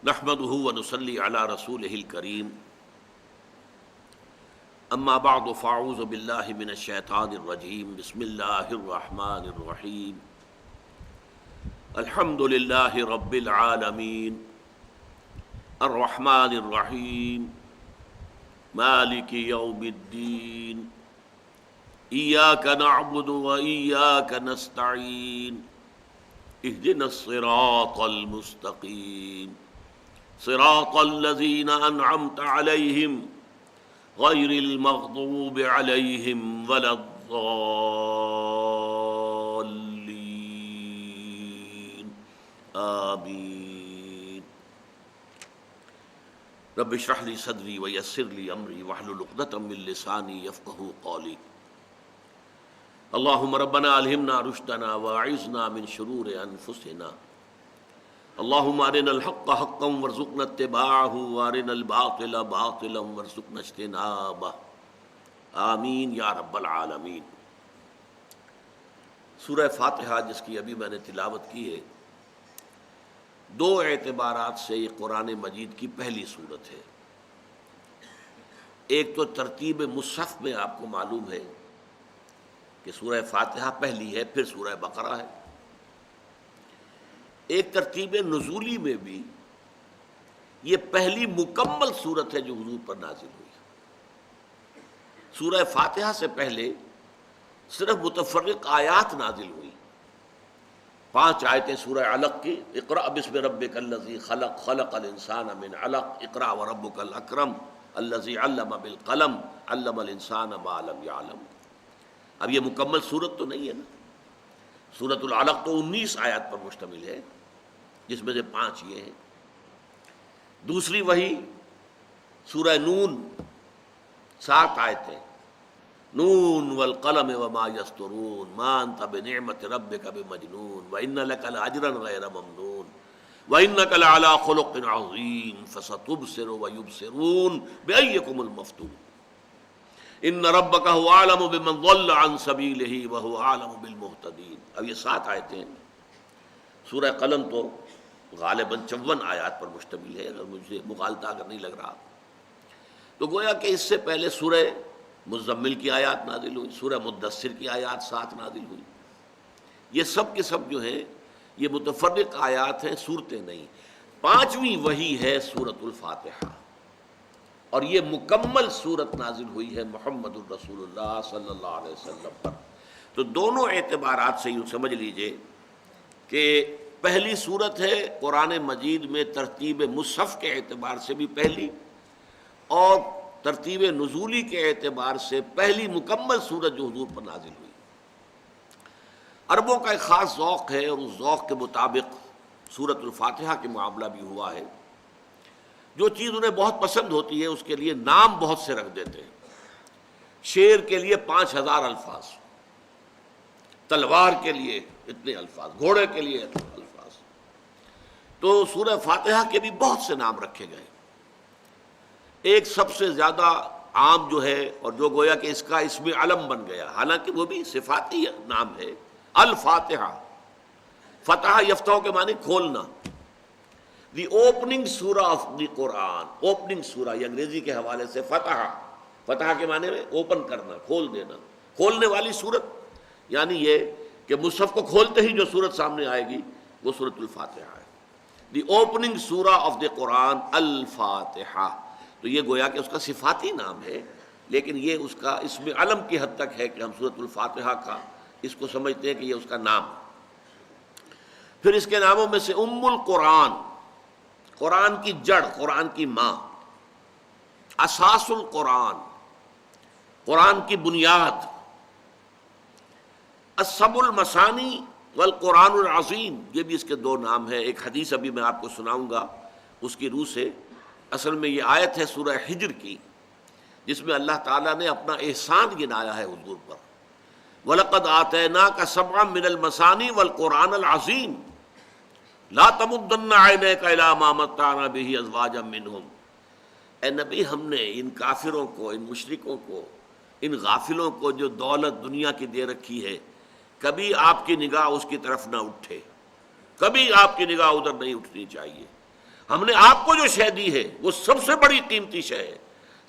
نحمده ونصلي على رسوله الكريم اما بعد فاعوذ بالله من الشيطان الرجيم بسم الله الرحمن الرحيم الحمد لله رب العالمين الرحمن الرحيم مالك يوم الدين إياك نعبد وإياك نستعين اهدنا الصراط المستقيم صراط الذين أنعمت عليهم غير المغضوب عليهم ولا الضالين آمين رب اشرح لي صدري ويسر لي أمري واحلل عقدة من لساني يفقهوا قولي اللهم ربنا ألهمنا رشدنا واعذنا من شرور أنفسنا اللهم ارنا الحق حقا وارزقنا اتباعه وارنا الباطل باطلا وارزقنا اجتنابه آمین یا رب العالمین۔ سورہ فاتحہ جس کی ابھی میں نے تلاوت کی ہے، دو اعتبارات سے یہ قرآن مجید کی پہلی سورت ہے۔ ایک تو ترتیب مصحف میں آپ کو معلوم ہے کہ سورہ فاتحہ پہلی ہے، پھر سورہ بقرہ ہے۔ ایک ترتیب نزولی میں بھی یہ پہلی مکمل سورت ہے جو حضور پر نازل ہوئی۔ سورہ فاتحہ سے پہلے صرف متفرق آیات نازل ہوئی، 5 آیتیں سورہ علق کی، اقرأ بسم ربک الذی خلق خلق الانسان من علق اقرأ وربک الاکرم الذی علم بالقلم علم الانسان ما لم یعلم۔ اب یہ مکمل سورت تو نہیں ہے نا، سورۃ العلق تو 19 آیات پر مشتمل ہے، جس میں سے 5 یہ ہیں۔ دوسری وہی سورہ نون، 7 آیتیں، نون والقلم وما یسطرون ما انت بنعمت ربک بمجنون وان لک لاجرا غیر ممنون وانک لعلی خلق عظیم فستبصر ویبصرون بأیکم المفتون ان ربک هو اعلم بمن ضل عن سبیلہ وهو اعلم بالمہتدین۔ اب یہ 7 آیتیں۔ سورہ قلم تو غالباً 54 آیات پر مشتمل ہے، اگر مجھے مغالطہ اگر نہیں لگ رہا تو گویا کہ اس سے پہلے سورہ مزمل کی آیات نازل ہوئی، سورہ مدثر کی آیات 7 نازل ہوئی۔ یہ سب کے سب جو ہیں یہ متفرق آیات ہیں، صورتیں نہیں۔ 5ویں وہی ہے سورۃ الفاتحہ، اور یہ مکمل سورت نازل ہوئی ہے محمد الرسول اللہ صلی اللہ علیہ وسلم پر۔ تو دونوں اعتبارات سے یوں سمجھ لیجئے کہ پہلی صورت ہے قرآن مجید میں ترتیب مصحف کے اعتبار سے بھی پہلی، اور ترتیب نزولی کے اعتبار سے پہلی مکمل صورت جو حضور پر نازل ہوئی۔ عربوں کا ایک خاص ذوق ہے، اور اس ذوق کے مطابق سورۃ الفاتحہ کے معاملہ بھی ہوا ہے۔ جو چیز انہیں بہت پسند ہوتی ہے اس کے لیے نام بہت سے رکھ دیتے ہیں۔ شیر کے لیے 5000 الفاظ، تلوار کے لیے اتنے الفاظ، گھوڑے کے لیے اتنے الفاظ۔ تو سورہ فاتحہ کے بھی بہت سے نام رکھے گئے۔ ایک سب سے زیادہ عام جو ہے، اور جو گویا کہ اس کا اسم علم بن گیا، حالانکہ وہ بھی صفاتی نام ہے، الفاتحہ۔ فتح یفتح کے معنی کھولنا، دی اوپننگ سورہ آف دی قرآن، اوپننگ سورہ، یہ انگریزی کے حوالے سے فتح، فتح کے معنی میں اوپن کرنا، کھول دینا، کھولنے والی سورت، یعنی یہ کہ مصحف کو کھولتے ہی جو سورت سامنے آئے گی وہ سورۃ الفاتحہ ہے۔ دی اوپننگ سورہ آف دی قرآن الفاتحہ۔ تو یہ گویا کہ اس کا صفاتی نام ہے، لیکن یہ اس کا اسم علم کی حد تک ہے کہ ہم سورۃ الفاتحہ کا اس کو سمجھتے ہیں کہ یہ اس کا نام۔ پھر اس کے ناموں میں سے ام القرآن، قرآن کی جڑ، قرآن کی ماں، اساس القرآن، قرآن کی بنیاد، السبع المثانی والقرآن العظیم، یہ بھی اس کے 2 نام ہیں۔ ایک حدیث ابھی میں آپ کو سناؤں گا اس کی روح سے۔ اصل میں یہ آیت ہے سورہ حجر کی، جس میں اللہ تعالیٰ نے اپنا احسان گنایا ہے حضور پر۔ وَلَقَدْ آتَيْنَاكَ سَبْعًا مِّنَ الْمَثَانِي وَالْقُرْآنَ الْعَظِيمَ لَا تَمُدَّنَّ عَيْنَيْكَ إِلَىٰ مَا مَتَّعْنَا بِهِ أَزْوَاجًا مِّنْهُمْ۔ اے نبی، ہم نے ان کافروں کو، ان مشرکوں کو، ان غافلوں کو جو دولت دنیا کی دے رکھی ہے، کبھی آپ کی نگاہ اس کی طرف نہ اٹھے، کبھی آپ کی نگاہ ادھر نہیں اٹھنی چاہیے۔ ہم نے آپ کو جو شے دی ہے وہ سب سے بڑی قیمتی شے ہے،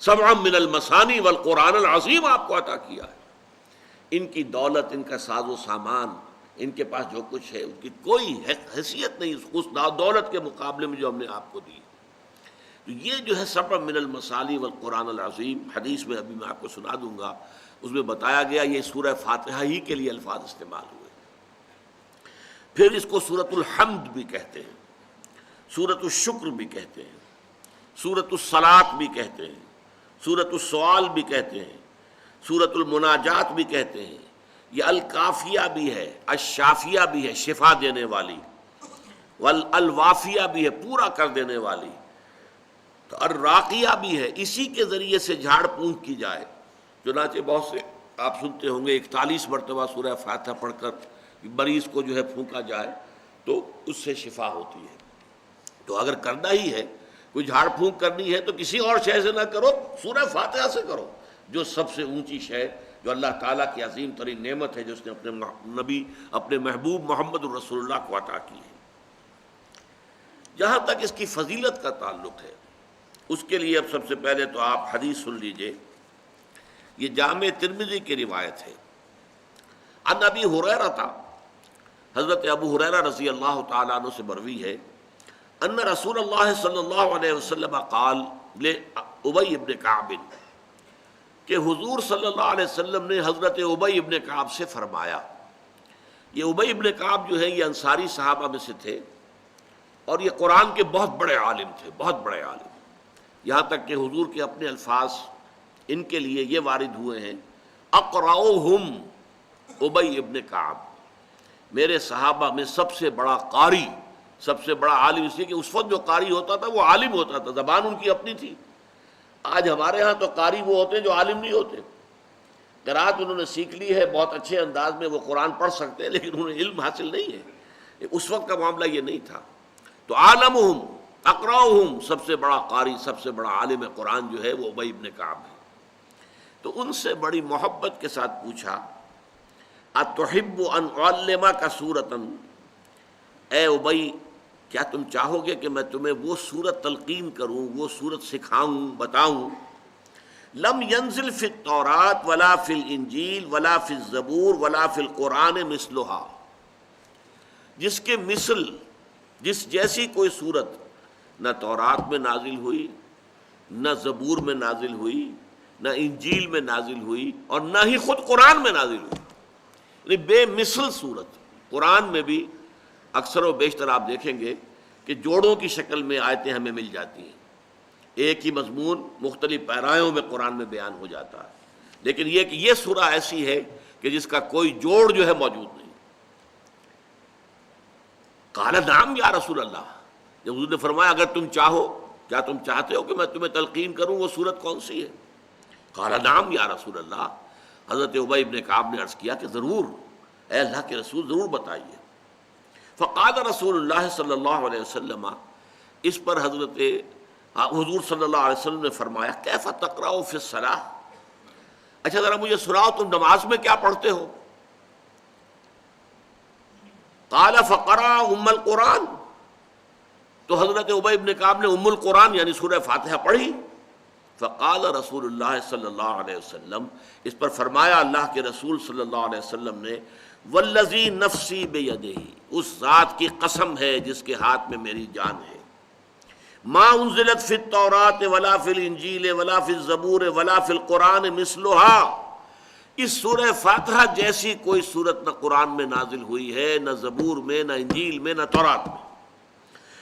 سبعا من المثانی والقرآن العظیم آپ کو عطا کیا ہے۔ ان کی دولت، ان کا ساز و سامان، ان کے پاس جو کچھ ہے، ان کی کوئی حیثیت نہیں اس دولت کے مقابلے میں جو ہم نے آپ کو دی۔ تو یہ جو ہے سبع من المثانی والقرآن العظیم، حدیث میں ابھی میں آپ کو سنا دوں گا، اس میں بتایا گیا یہ سورہ فاتحہ ہی کے لیے الفاظ استعمال ہوئے۔ پھر اس کو سورۃ الحمد بھی کہتے ہیں، سورۃ الشکر بھی کہتے ہیں، سورۃ الصلاۃ بھی کہتے ہیں، سورۃ السؤال بھی کہتے ہیں، سورۃ المناجات بھی کہتے ہیں، یہ الکافیہ بھی ہے، الشافیہ بھی ہے شفا دینے والی، والوافیہ بھی ہے پورا کر دینے والی، تو الراقیہ بھی ہے، اسی کے ذریعے سے جھاڑ پونچھ کی جائے۔ چنانچہ بہت سے آپ سنتے ہوں گے 41 مرتبہ سورہ فاتحہ پڑھ کر مریض کو جو ہے پھونکا جائے تو اس سے شفا ہوتی ہے۔ تو اگر کرنا ہی ہے، کوئی جھاڑ پھونک کرنی ہے تو کسی اور شے سے نہ کرو، سورہ فاتحہ سے کرو، جو سب سے اونچی شے، جو اللہ تعالیٰ کی عظیم ترین نعمت ہے، جو اس نے اپنے نبی، اپنے محبوب محمد رسول اللہ کو عطا کی ہے۔ جہاں تک اس کی فضیلت کا تعلق ہے، اس کے لیے اب سب سے پہلے تو آپ حدیث سن لیجئے۔ یہ جامع ترمذی کی روایت ہے، عن ابی ہریرہ، حضرت ابو ہریرہ رضی اللہ تعالیٰ عنہ سے مروی ہے، ان رسول اللہ صلی اللہ علیہ وسلم قال لأبی ابن کعب، کہ حضور صلی اللہ علیہ وسلم نے حضرت ابی ابن کعب سے فرمایا۔ یہ ابی ابن کعب جو ہے یہ انصاری صحابہ میں سے تھے، اور یہ قرآن کے بہت بڑے عالم تھے، بہت بڑے عالم، یہاں تک کہ حضور کے اپنے الفاظ ان کے لیے یہ وارد ہوئے ہیں، اقرأہم ابی ابن کعب، میرے صحابہ میں سب سے بڑا قاری، سب سے بڑا عالم، اس لیے کہ اس وقت جو قاری ہوتا تھا وہ عالم ہوتا تھا، زبان ان کی اپنی تھی۔ آج ہمارے ہاں تو قاری وہ ہوتے ہیں جو عالم نہیں ہوتے، قرأت انہوں نے سیکھ لی ہے، بہت اچھے انداز میں وہ قرآن پڑھ سکتے ہیں، لیکن انہیں علم حاصل نہیں ہے۔ اس وقت کا معاملہ یہ نہیں تھا۔ تو عالمہم اقرأہم، سب سے بڑا قاری، سب سے بڑا عالم قرآن جو ہے وہ ابی ابن کعب ہے۔ تو ان سے بڑی محبت کے ساتھ پوچھا، اتحب ان اعلمک سورۃ، اے ابی کیا تم چاہو گے کہ میں تمہیں وہ سورت تلقین کروں، وہ سورت سکھاؤں، بتاؤں، لم ينزل فی التوراۃ ولا فی الانجیل ولا فی الزبور ولا فی القرآن مثلھا، جس کے مثل، جس جیسی کوئی صورت نہ تورات میں نازل ہوئی، نہ زبور میں نازل ہوئی، نہ انجیل میں نازل ہوئی، اور نہ ہی خود قرآن میں نازل ہوئی، یعنی بے مثل صورت۔ قرآن میں بھی اکثر و بیشتر آپ دیکھیں گے کہ جوڑوں کی شکل میں آیتیں ہمیں مل جاتی ہیں، ایک ہی مضمون مختلف پیرایوں میں قرآن میں بیان ہو جاتا ہے، لیکن یہ کہ یہ سورہ ایسی ہے کہ جس کا کوئی جوڑ جو ہے موجود نہیں۔ قال نعم یا رسول اللہ، جب حضور نے فرمایا اگر تم چاہو، کیا تم چاہتے ہو کہ میں تمہیں تلقین کروں وہ سورت کون سی ہے؟ قال نعم یا رسول اللہ، حضرت ابی ابن کعب نے عرض کیا کہ ضرور، اے اللہ کے رسول ضرور بتائیے۔ فقال رسول اللہ صلی اللہ علیہ وسلم، اس پر حضرت حضور صلی اللہ علیہ وسلم نے فرمایا، کیف تقرأ فی الصلاۃ، اچھا ذرا مجھے سناؤ تم نماز میں کیا پڑھتے ہو؟ قال فقرأ ام القرآن، تو حضرت ابی ابن کعب نے ام القرآن یعنی سورہ فاتحہ پڑھی۔ فقال رسول اللہ صلی اللہ علیہ وسلم، اس پر فرمایا اللہ کے رسول صلی اللہ علیہ وسلم نے، والذی نفسی بیدہ، اس ذات کی قسم ہے جس کے ہاتھ میں میری جان ہے، ما انزلت فی التوراۃ ولا فی الانجیل ولا فی الزبور ولا فی القرآن مثلھا، اس سورہ فاتحہ جیسی کوئی صورت نہ قرآن میں نازل ہوئی ہے، نہ زبور میں، نہ انجیل میں، نہ تورات میں۔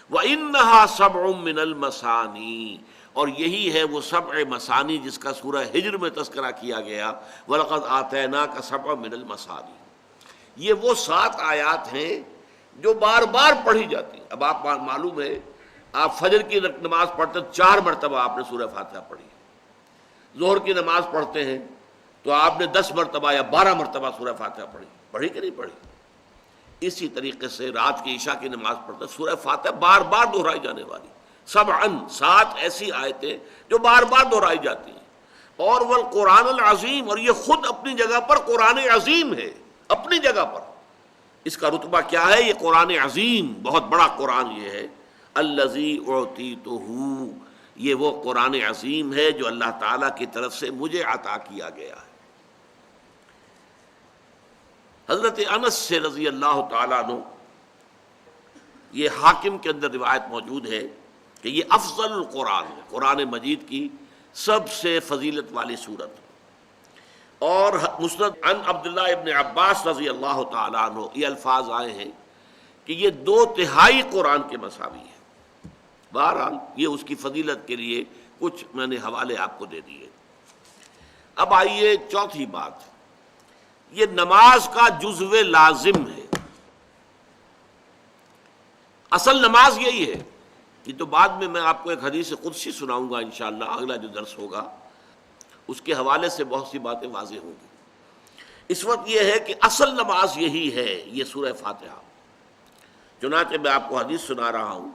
وَإِنَّهَا سَبْعٌ مِّنَ الْمَثَانِي، اور یہی ہے وہ سبع مثانی جس کا سورہ ہجر میں تذکرہ کیا گیا، وَلَقَدْ آتَيْنَاكَ سَبْعًا مِّنَ الْمَثَانِي، یہ وہ 7 آیات ہیں جو بار بار پڑھی جاتی ہیں۔ اب آپ معلوم ہے آپ فجر کی نماز پڑھتے ہیں 4 مرتبہ آپ نے سورہ فاتحہ پڑھی، ظہر کی نماز پڑھتے ہیں تو آپ نے 10 مرتبہ یا 12 مرتبہ سورہ فاتحہ پڑھی کہ نہیں پڑھی؟ اسی طریقے سے رات کی عشاء کی نماز پڑھتے ہیں، سورہ فاتحہ بار بار دہرائی جانے والی، 7 ایسی آیتیں جو بار بار دہرائی جاتی ہیں۔ اور والقرآن العظیم، اور یہ خود اپنی جگہ پر قرآن عظیم ہے، اپنی جگہ پر اس کا رتبہ کیا ہے؟ یہ قرآن عظیم، بہت بڑا قرآن یہ ہے، الذی اعطیتہ، یہ وہ قرآن عظیم ہے جو اللہ تعالیٰ کی طرف سے مجھے عطا کیا گیا ہے۔ حضرت انس سے رضی اللہ تعالیٰ عنہ، یہ حاکم کے اندر روایت موجود ہے کہ یہ افضل القرآن ہے، قرآن مجید کی سب سے فضیلت والی صورت۔ اور مسند عن عبداللہ ابن عباس رضی اللہ تعالیٰ عنہ یہ الفاظ آئے ہیں کہ یہ 2/3 قرآن کے مساوی ہے۔ بہرحال یہ اس کی فضیلت کے لیے کچھ میں نے حوالے آپ کو دے دیے۔ اب آئیے چوتھی بات، یہ نماز کا جزو لازم ہے۔ اصل نماز یہی ہے۔ یہ تو بعد میں آپ کو ایک حدیث قدسی سناؤں گا انشاءاللہ، اگلا جو درس ہوگا اس کے حوالے سے بہت سی باتیں واضح ہوں گی۔ اس وقت یہ ہے کہ اصل نماز یہی ہے، یہ سورہ فاتحہ۔ چنانچہ میں آپ کو حدیث سنا رہا ہوں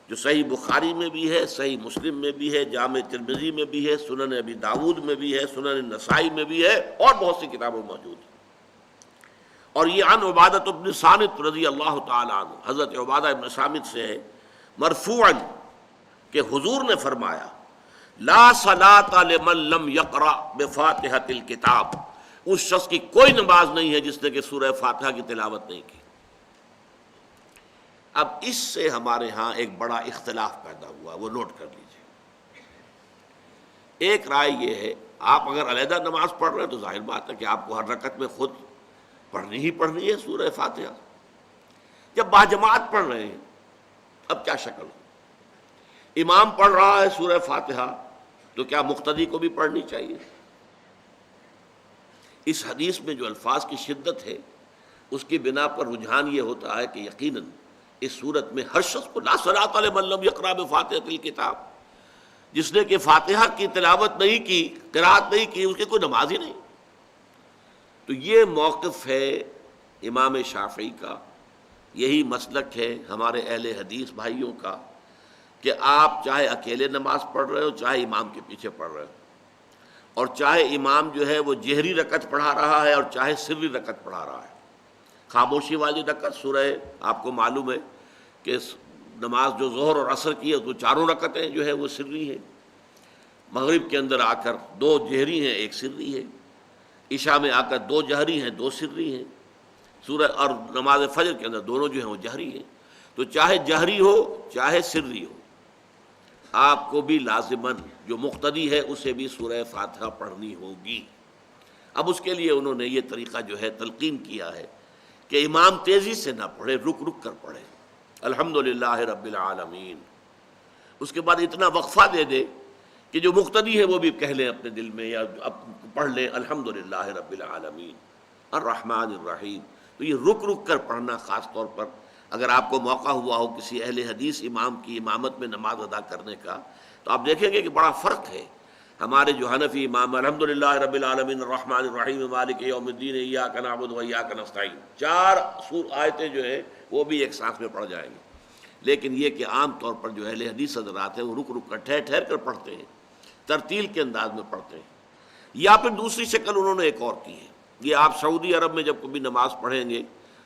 جو صحیح بخاری میں بھی ہے، صحیح مسلم میں بھی ہے، جامع ترمذی میں بھی ہے، سنن ابی داود میں بھی ہے، سنن نسائی میں بھی ہے، اور بہت سی کتابوں میں موجود ہے۔ اور یہ عن عبادۃ بن صامت رضی اللہ تعالی عنہ، حضرت عبادہ بن صامت سے ہے مرفوعا کہ حضور نے فرمایا لا صلاۃ لمن لم یقرأ بفاتحۃ الکتاب، اس شخص کی کوئی نماز نہیں ہے جس نے کہ سورہ فاتحہ کی تلاوت نہیں کی۔ اب اس سے ہمارے ہاں ایک بڑا اختلاف پیدا ہوا، وہ نوٹ کر لیجیے۔ ایک رائے یہ ہے، آپ اگر علیحدہ نماز پڑھ رہے ہیں تو ظاہر بات ہے کہ آپ کو ہر رکعت میں خود پڑھنی ہی پڑھنی ہے سورہ فاتحہ۔ جب باجماعت پڑھ رہے ہیں اب کیا شکل ہو؟ امام پڑھ رہا ہے سورہ فاتحہ تو کیا مقتدی کو بھی پڑھنی چاہیے؟ اس حدیث میں جو الفاظ کی شدت ہے اس کی بنا پر رجحان یہ ہوتا ہے کہ یقیناً اس صورت میں ہر شخص کو لا صلاۃ لمن لم یقرأ بفاتحۃ الکتاب، جس نے کہ فاتحہ کی تلاوت نہیں کی، قرأت نہیں کی، اس کی کوئی نماز ہی نہیں۔ تو یہ موقف ہے امام شافعی کا، یہی مسلک ہے ہمارے اہل حدیث بھائیوں کا کہ آپ چاہے اکیلے نماز پڑھ رہے ہو، چاہے امام کے پیچھے پڑھ رہے ہو، اور چاہے امام جو ہے وہ جہری رکعت پڑھا رہا ہے اور چاہے سری رکعت پڑھا رہا ہے۔ خاموشی والی رکعت سورہ، آپ کو معلوم ہے کہ نماز جو ظہر اور عصر کی ہے تو چاروں رکعتیں جو ہے وہ سری ہیں۔ مغرب کے اندر آ کر 2 جہری ہیں، 1 سری ہے۔ عشاء میں آ کر 2 جہری ہیں، 2 سری ہیں۔ سورہ اور نماز فجر کے اندر دونوں جو ہیں وہ جہری ہیں۔ تو چاہے جہری ہو چاہے سری ہو، آپ کو بھی لازماً جو مقتدی ہے اسے بھی سورہ فاتحہ پڑھنی ہوگی۔ اب اس کے لیے انہوں نے یہ طریقہ جو ہے تلقین کیا ہے کہ امام تیزی سے نہ پڑھے، رک رک کر پڑھے، الحمدللہ رب العالمین۔ اس کے بعد اتنا وقفہ دے دے کہ جو مقتدی ہے وہ بھی کہہ لیں اپنے دل میں، یا پڑھ لیں الحمدللہ رب العالمین الرحمن الرحیم۔ تو یہ رک رک کر پڑھنا، خاص طور پر اگر آپ کو موقع ہوا ہو کسی اہل حدیث امام کی امامت میں نماز ادا کرنے کا، تو آپ دیکھیں گے کہ بڑا فرق ہے۔ ہمارے جو حنفی امام الحمدللہ رب العالمین الرحمن الرحیم مالک یوم الدین ایاک نعبد و ایاک نستعین، 4 آیتیں جو ہیں وہ بھی ایک ساتھ میں پڑھ جائیں گے۔ لیکن یہ کہ عام طور پر جو اہل حدیث حضرات ہیں وہ رک رک کر ٹھہر ٹھہر کر پڑھتے ہیں، ترتیل کے انداز میں پڑھتے ہیں۔ یا پھر دوسری شکل انہوں نے ایک اور کی ہے، یہ آپ سعودی عرب میں جب کبھی نماز پڑھیں گے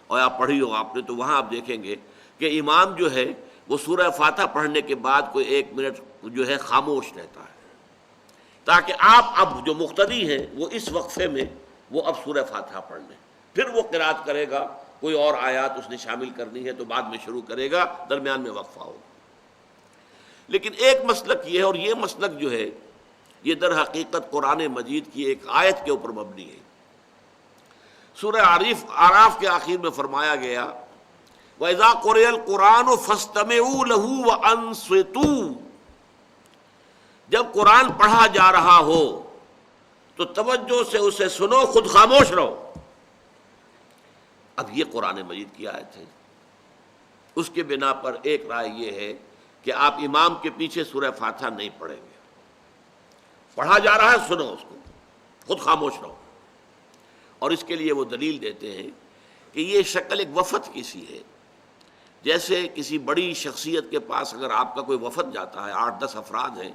اور آپ پڑھی ہو آپ نے، تو وہاں آپ دیکھیں گے کہ امام جو ہے وہ سورہ فاتحہ پڑھنے کے بعد کوئی 1 منٹ جو ہے خاموش رہتا ہے، تاکہ آپ اب جو مقتدی ہیں وہ اس وقفے میں وہ اب سورہ فاتحہ پڑھ لیں، پھر وہ قرات کرے گا، کوئی اور آیات اس نے شامل کرنی ہے تو بعد میں شروع کرے گا، درمیان میں وقفہ ہوگا۔ لیکن ایک مسلک یہ ہے، اور یہ مسلک جو ہے یہ در حقیقت قرآن مجید کی ایک آیت کے اوپر مبنی ہے۔ سورہ اعراف کے آخر میں فرمایا گیا وَإِذَا قُرِئَ الْقُرْآنُ فَاسْتَمِعُوا لَهُ وَأَنصِتُوا، جب قرآن پڑھا جا رہا ہو تو توجہ سے اسے سنو، خود خاموش رہو۔ اب یہ قرآن مجید کی آیت ہے۔ اس کے بنا پر ایک رائے یہ ہے کہ آپ امام کے پیچھے سورہ فاتحہ نہیں پڑھیں گے، پڑھا جا رہا ہے سنو اس کو، خود خاموش رہو۔ اور اس کے لیے وہ دلیل دیتے ہیں کہ یہ شکل ایک وفد کی سی ہے، جیسے کسی بڑی شخصیت کے پاس اگر آپ کا کوئی وفد جاتا ہے، 8-10 افراد ہیں،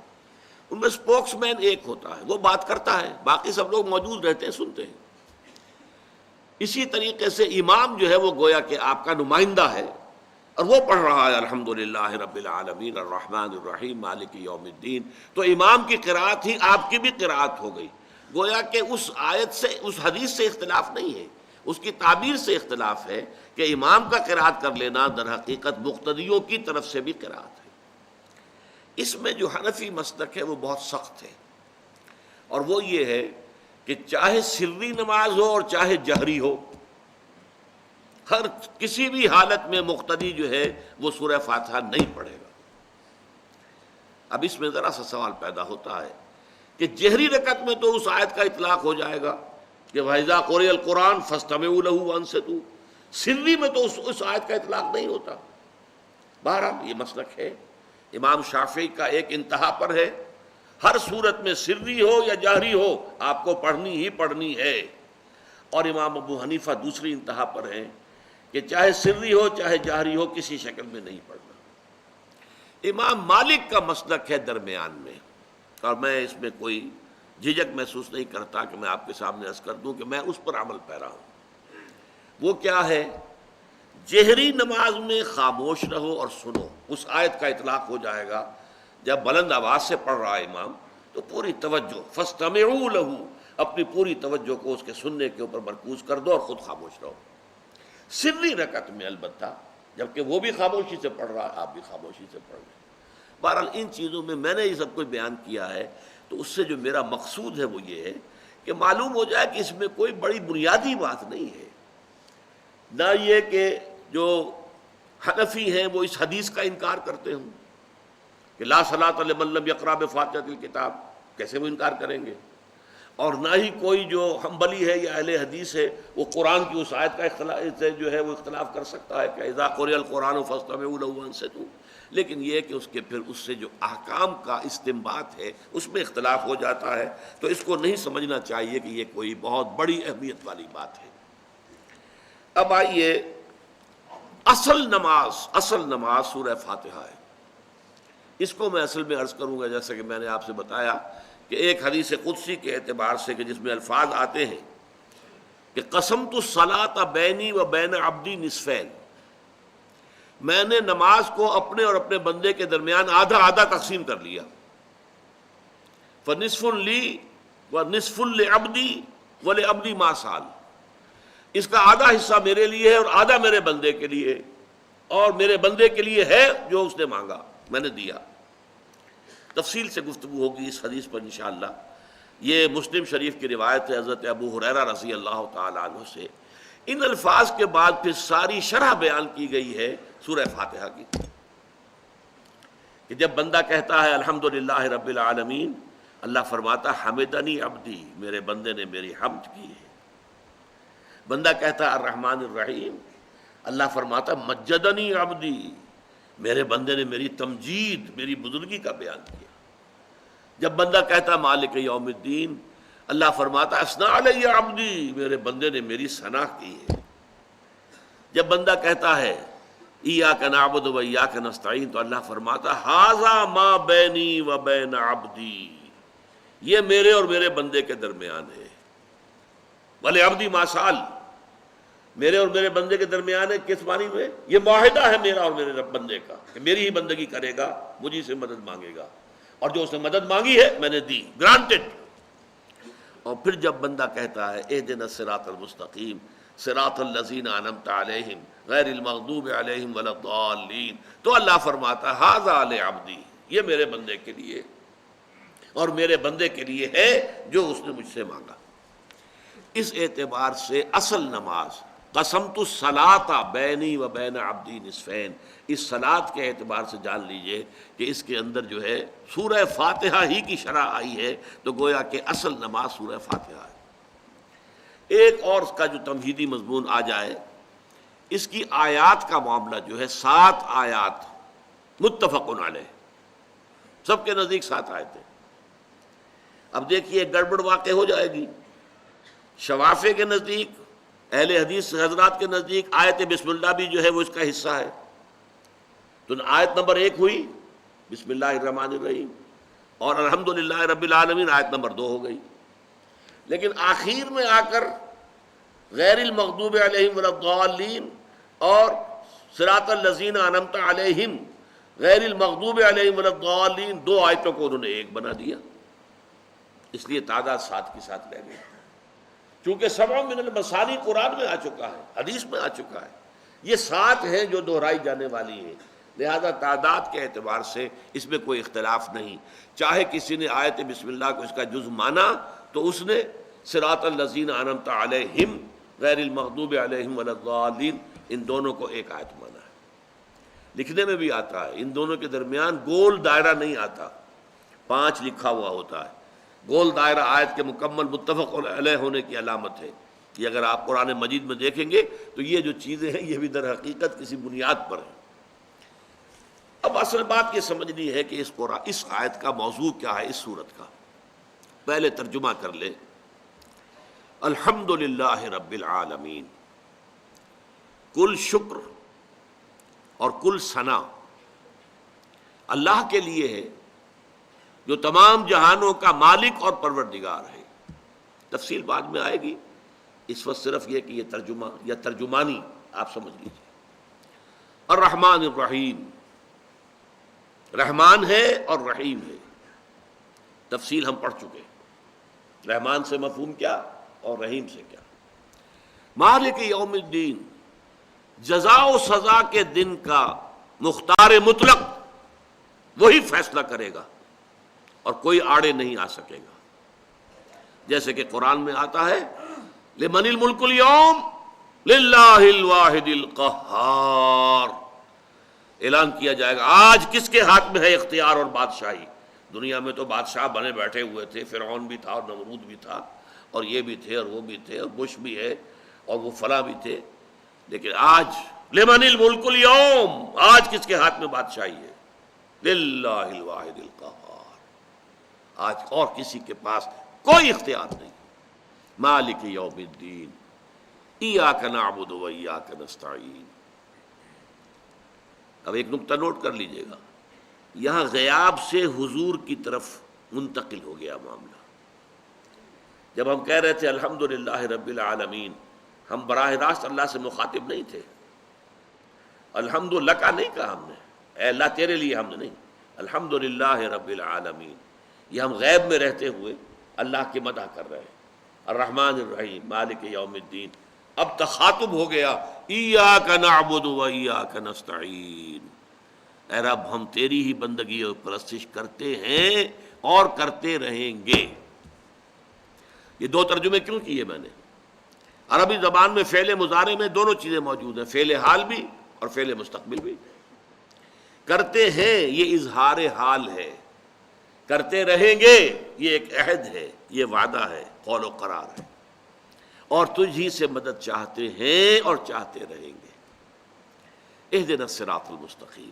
ان میں اسپوکس مین ایک ہوتا ہے، وہ بات کرتا ہے، باقی سب لوگ موجود رہتے ہیں، سنتے ہیں۔ اسی طریقے سے امام جو ہے وہ گویا کہ آپ کا نمائندہ ہے، اور وہ پڑھ رہا ہے الحمدللہ رب العالمین الرحمن الرحیم مالک یوم الدین، تو امام کی قرأت ہی آپ کی بھی قرأت ہو گئی۔ گویا کہ اس آیت سے، اس حدیث سے اختلاف نہیں ہے، اس کی تعبیر سے اختلاف ہے کہ امام کا قرأت کر لینا در حقیقت مقتدیوں کی طرف سے بھی قرأت ہے۔ اس میں جو حنفی مسلک ہے وہ بہت سخت ہے، اور وہ یہ ہے کہ چاہے سری نماز ہو اور چاہے جہری ہو، ہر کسی بھی حالت میں مقتدی جو ہے وہ سورہ فاتحہ نہیں پڑھے گا۔ اب اس میں ذرا سا سوال پیدا ہوتا ہے کہ جہری رکعت میں تو اس آیت کا اطلاق ہو جائے گا کہ وَإِذَا قُرِئَ الْقُرْآنُ فَاسْتَمِعُوا لَهُ وَأَنصِتُوا، سری میں تو اس آیت کا اطلاق نہیں ہوتا۔ بہرحال یہ مسلک ہے، امام شافعی کا ایک انتہا پر ہے، ہر صورت میں سری ہو یا جہری ہو آپ کو پڑھنی ہی پڑھنی ہے، اور امام ابو حنیفہ دوسری انتہا پر ہیں کہ چاہے سری ہو چاہے جہری ہو کسی شکل میں نہیں پڑھنا۔ امام مالک کا مسلک ہے درمیان میں، اور میں اس میں کوئی جھجک محسوس نہیں کرتا کہ میں آپ کے سامنے عرض کر دوں کہ میں اس پر عمل پیرا ہوں۔ وہ کیا ہے؟ جہری نماز میں خاموش رہو اور سنو، اس آیت کا اطلاق ہو جائے گا جب بلند آواز سے پڑھ رہا ہے امام تو پوری توجہ، فاستمعوا لہ، اپنی پوری توجہ کو اس کے سننے کے اوپر مرکوز کر دو اور خود خاموش رہو۔ سری رکعت میں البتہ جبکہ وہ بھی خاموشی سے پڑھ رہا ہے، آپ بھی خاموشی سے پڑھ رہے ہیں۔ بہرحال ان چیزوں میں میں نے یہ سب کچھ بیان کیا ہے، تو اس سے جو میرا مقصود ہے وہ یہ ہے کہ معلوم ہو جائے کہ اس میں کوئی بڑی بنیادی بات نہیں ہے، نہ یہ کہ جو حنفی ہیں وہ اس حدیث کا انکار کرتے ہوں کہ لا صلاۃ لمن لم یقرأ بفاتحۃ الکتاب، کیسے وہ انکار کریں گے، اور نہ ہی کوئی جو حنبلی ہے یا اہل حدیث ہے وہ قرآن کی اس آیت کا اختلاف سے جو ہے وہ اختلاف کر سکتا ہے کہ اذا قرئ القرآن فاستمعوا لہ وانصتوا، لیکن یہ کہ اس کے پھر اس سے جو احکام کا استنباط ہے اس میں اختلاف ہو جاتا ہے، تو اس کو نہیں سمجھنا چاہیے کہ یہ کوئی بہت بڑی اہمیت والی بات ہے۔ اب آئیے، اصل نماز سورہ فاتحہ ہے۔ اس کو میں اصل میں عرض کروں گا، جیسا کہ میں نے آپ سے بتایا کہ ایک حدیث قدسی کے اعتبار سے کہ جس میں الفاظ آتے ہیں کہ قسمت الصلاۃ بینی و بین عبدی نصفین، میں نے نماز کو اپنے اور اپنے بندے کے درمیان آدھا آدھا تقسیم کر لیا، فنصف لی و نصف لعبدی ولعبدی ما سال، اس کا آدھا حصہ میرے لیے ہے اور آدھا میرے بندے کے لیے، اور میرے بندے کے لیے ہے جو اس نے مانگا میں نے دیا۔ تفصیل سے گفتگو ہوگی اس حدیث پر انشاءاللہ۔ یہ مسلم شریف کی روایت ہے حضرت ابو ہریرہ رضی اللہ تعالیٰ عنہ سے۔ ان الفاظ کے بعد پھر ساری شرح بیان کی گئی ہے سورہ فاتحہ کی، کہ جب بندہ کہتا ہے الحمدللہ رب العالمین، اللہ فرماتا حمدنی عبدی، میرے بندے نے میری حمد کی ہے۔ بندہ کہتا ہے الرحمن الرحیم، اللہ فرماتا مجدنی عبدی، میرے بندے نے میری تمجید، میری بزرگی کا بیان کیا۔ جب بندہ کہتا مالک یوم الدین، اللہ فرماتا اثنا علی عبدی، میرے بندے نے میری ثنا کی ہے۔ جب بندہ کہتا ہے ایاک نعبد و ایاک نستعین، تو اللہ فرماتا ھذا ما بینی و بین عبدی، یہ میرے اور میرے بندے کے درمیان ہے۔ ولعبدی ما سال، میرے اور میرے بندے کے درمیان ہے، کس معنی میں؟ یہ معاہدہ ہے میرا اور میرے بندے کا کہ میری ہی بندگی کرے گا، مجھے سے مدد مانگے گا، اور جو اس نے مدد مانگی ہے میں نے دی، گرانٹڈ۔ اور پھر جب بندہ کہتا ہے اہدنا الصراط المستقیم صراط الذین انعمت علیہم غیر المغضوب علیہم ولا الضالین، تو اللہ فرماتا ھذا لعبدی، یہ میرے بندے کے لیے اور میرے بندے کے لیے ہے جو اس نے مجھ سے مانگا۔ اس اعتبار سے اصل نماز قسمت الصلاۃ بینی و بین عبدی نصفین، اس صلاۃ کے اعتبار سے جان لیجئے کہ اس کے اندر جو ہے سورہ فاتحہ ہی کی شرح آئی ہے، تو گویا کہ اصل نماز سورہ فاتحہ ہے۔ ایک اور اس کا جو تمہیدی مضمون آ جائے، اس کی آیات کا معاملہ جو ہے 7 آیات متفق علیہ، سب کے نزدیک 7 آیتیں۔ اب دیکھیے گڑبڑ واقع ہو جائے گی، شوافع کے نزدیک، اہل حدیث حضرات کے نزدیک آیت بسم اللہ بھی جو ہے وہ اس کا حصہ ہے، تو آیت نمبر 1 ہوئی بسم اللہ الرحمن الرحیم، اور الحمدللہ رب العالمین آیت نمبر 2 ہو گئی، لیکن آخر میں آ کر غیر المغضوب علیہم ولا الضالین اور صراط الذین انعمت علیہم غیر المغضوب علیہم ولا الضالین، دو آیتوں کو انہوں نے ایک بنا دیا، اس لیے تعداد 7 کے ساتھ رہ گئی، چونکہ 7 من المثانی قرآن میں آ چکا ہے، حدیث میں آ چکا ہے، یہ 7 ہیں جو دہرائی جانے والی ہیں، لہذا تعداد کے اعتبار سے اس میں کوئی اختلاف نہیں، چاہے کسی نے آیت بسم اللہ کو اس کا جز مانا تو اس نے صراط الذین انعمت علیہم غیر المغضوب علیہم ولا الضالین ان دونوں کو ایک آیت مانا ہے۔ لکھنے میں بھی آتا ہے، ان دونوں کے درمیان گول دائرہ نہیں آتا، 5 لکھا ہوا ہوتا ہے، گول دائرہ آیت کے مکمل متفق علیہ ہونے کی علامت ہے۔ یہ اگر آپ قرآن مجید میں دیکھیں گے تو یہ جو چیزیں ہیں یہ بھی در حقیقت کسی بنیاد پر ہیں۔ اب اصل بات یہ سمجھنی ہے کہ اس آیت کا موضوع کیا ہے، اس سورت کا۔ پہلے ترجمہ کر لے، الحمد للہ رب العالمین، کل شکر اور کل ثنا اللہ کے لیے ہے جو تمام جہانوں کا مالک اور پروردگار ہے۔ تفصیل بعد میں آئے گی، اس وقت صرف یہ کہ یہ ترجمہ یا ترجمانی آپ سمجھ لیجیے۔ الرحمن الرحیم، رحمان ہے اور رحیم ہے، تفصیل ہم پڑھ چکے، رحمان سے مفہوم کیا اور رحیم سے کیا۔ مالک یوم الدین، جزا و سزا کے دن کا مختار مطلق، وہی فیصلہ کرے گا اور کوئی آڑے نہیں آ سکے گا، جیسے کہ قرآن میں آتا ہے لمن الملک اليوم للہ الواحد القہار، اعلان کیا جائے گا آج کس کے ہاتھ میں ہے اختیار اور بادشاہی۔ دنیا میں تو بادشاہ بنے بیٹھے ہوئے تھے، فرعون بھی تھا اور نمرود بھی تھا اور یہ بھی تھے اور وہ بھی تھے اور بش بھی ہے اور وہ فلاں بھی تھے، لیکن آج لمن الملک اليوم، آج کس کے ہاتھ میں بادشاہی ہے؟ للہ الواحد القہار، آج اور کسی کے پاس کوئی اختیار نہیں۔ مالک یوم الدین، ایاک نعبد و ایاک نستعین۔ اب ایک نقطہ نوٹ کر لیجئے گا، یہاں غیاب سے حضور کی طرف منتقل ہو گیا معاملہ۔ جب ہم کہہ رہے تھے الحمدللہ رب العالمین، ہم براہ راست اللہ سے مخاطب نہیں تھے، الحمد لکا نہیں کہا ہم نے، اے اللہ تیرے لیے ہم نے نہیں، الحمدللہ رب العالمین، یہ ہم غیب میں رہتے ہوئے اللہ کی مدح کر رہے ہیں۔ الرحمن الرحیم، مالک یوم الدین، اب تخاطب ہو گیا ایاک نعبد و ایاک نستعین، اے رب ہم تیری ہی بندگی اور پرستش کرتے ہیں اور کرتے رہیں گے۔ یہ دو ترجمے کیوں کیے میں نے؟ عربی زبان میں فعل مضارع میں دونوں چیزیں موجود ہیں، فعل حال بھی اور فعل مستقبل بھی۔ کرتے ہیں یہ اظہار حال ہے، کرتے رہیں گے یہ ایک عہد ہے، یہ وعدہ ہے، قول و قرار ہے، اور تجھ ہی سے مدد چاہتے ہیں اور چاہتے رہیں گے۔ اہدنا الصراط المستقیم،